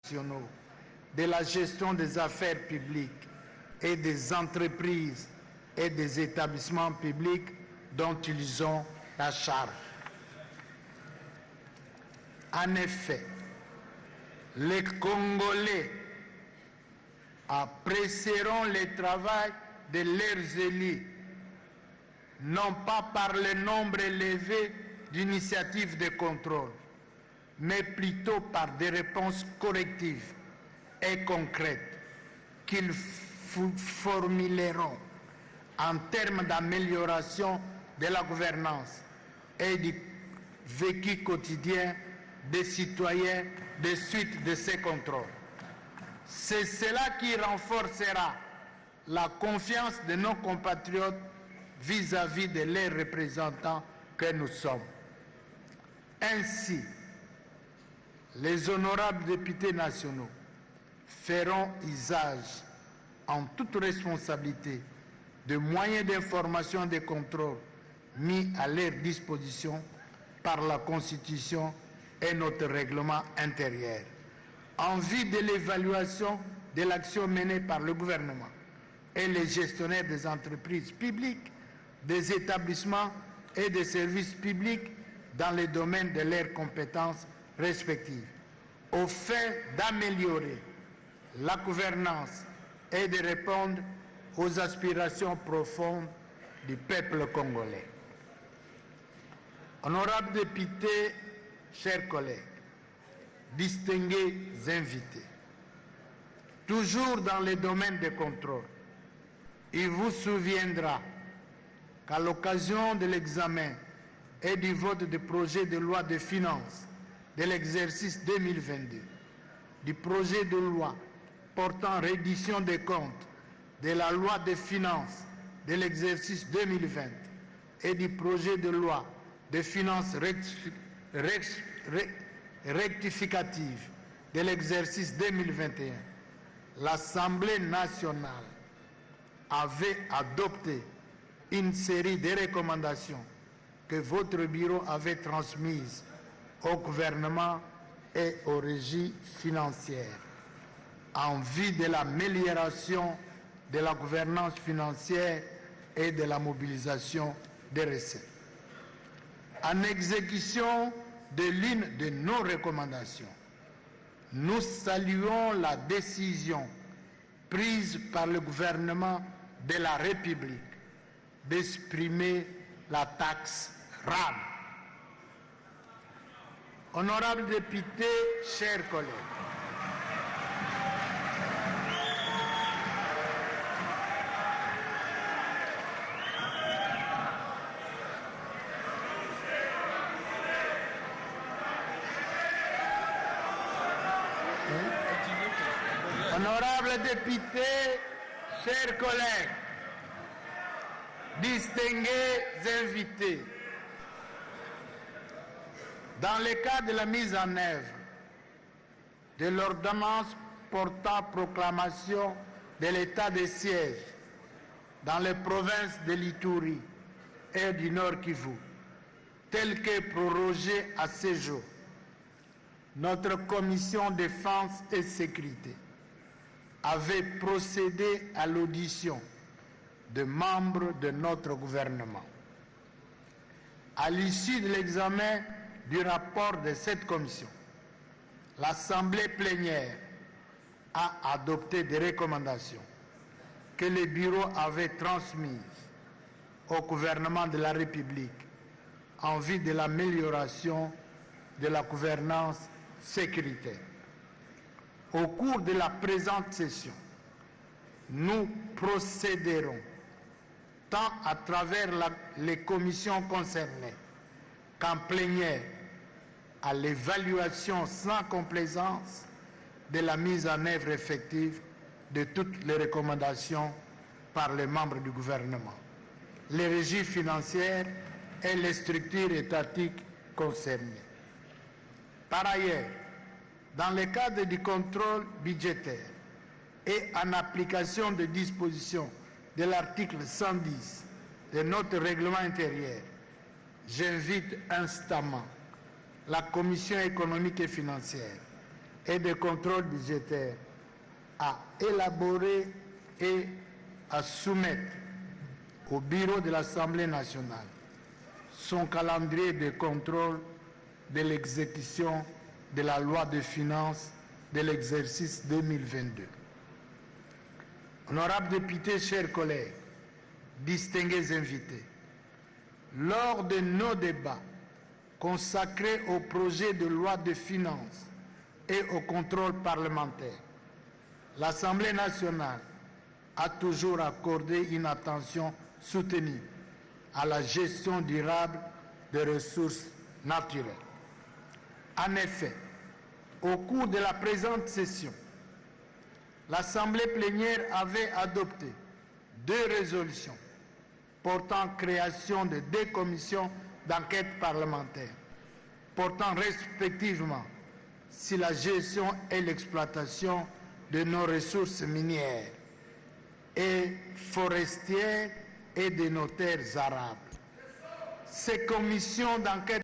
nationaux de la gestion des affaires publiques et des entreprises et des établissements publics dont ils ont la charge. En effet, les Congolais apprécieront le travail de leurs élus, non pas par le nombre élevé d'initiatives de contrôle, mais plutôt par des réponses correctives et concrètes qu'ils formuleront en termes d'amélioration de la gouvernance et du vécu quotidien des citoyens de suite de ces contrôles. C'est cela qui renforcera la confiance de nos compatriotes vis-à-vis de leurs représentants que nous sommes. Ainsi, les honorables députés nationaux feront usage en toute responsabilité de moyens d'information et de contrôle mis à leur disposition par la Constitution et notre règlement intérieur, en vue de l'évaluation de l'action menée par le gouvernement et les gestionnaires des entreprises publiques, des établissements et des services publics dans les domaines de leurs compétences respectives, au fait d'améliorer la gouvernance et de répondre aux aspirations profondes du peuple congolais. Honorables députés, chers collègues, distingués invités, toujours dans les domaines de contrôle, il vous souviendra qu'à l'occasion de l'examen et du vote du projet de loi de finances de l'exercice 2022, du projet de loi portant reddition des comptes de la loi de finances de l'exercice 2020 et du projet de loi de finances rectificative de l'exercice 2021, l'Assemblée nationale avait adopté une série de recommandations que votre bureau avait transmises au gouvernement et aux régies financières en vue de l'amélioration de la gouvernance financière et de la mobilisation des recettes. En exécution de l'une de nos recommandations, nous saluons la décision prise par le gouvernement de la République d'exprimer la taxe RAM. Honorables députés, chers collègues, honorables députés, chers collègues, distingués invités, dans le cadre de la mise en œuvre de l'ordonnance portant proclamation de l'état de siège dans les provinces de l'Ituri et du Nord Kivu, tel que prorogé à ce jour, notre commission défense et sécurité avait procédé à l'audition de membres de notre gouvernement. À l'issue de l'examen du rapport de cette commission, l'Assemblée plénière a adopté des recommandations que le bureau avait transmises au gouvernement de la République en vue de l'amélioration de la gouvernance sécuritaire. Au cours de la présente session, nous procéderons tant à travers les commissions concernées qu'en plénière à l'évaluation sans complaisance de la mise en œuvre effective de toutes les recommandations par les membres du gouvernement, les régies financières et les structures étatiques concernées. Par ailleurs, dans le cadre du contrôle budgétaire et en application des dispositions de l'article 110 de notre règlement intérieur, j'invite instamment la Commission économique et financière et de contrôle budgétaire à élaborer et à soumettre au bureau de l'Assemblée nationale son calendrier de contrôle de l'exécution de la loi de finances de l'exercice 2022. Honorables députés, chers collègues, distingués invités, lors de nos débats consacrés au projet de loi de finances et au contrôle parlementaire, l'Assemblée nationale a toujours accordé une attention soutenue à la gestion durable des ressources naturelles. En effet, au cours de la présente session, l'Assemblée plénière avait adopté 2 résolutions portant création de 2 commissions d'enquête parlementaire, portant respectivement sur la gestion et l'exploitation de nos ressources minières et forestières et de nos terres arables. Ces commissions d'enquête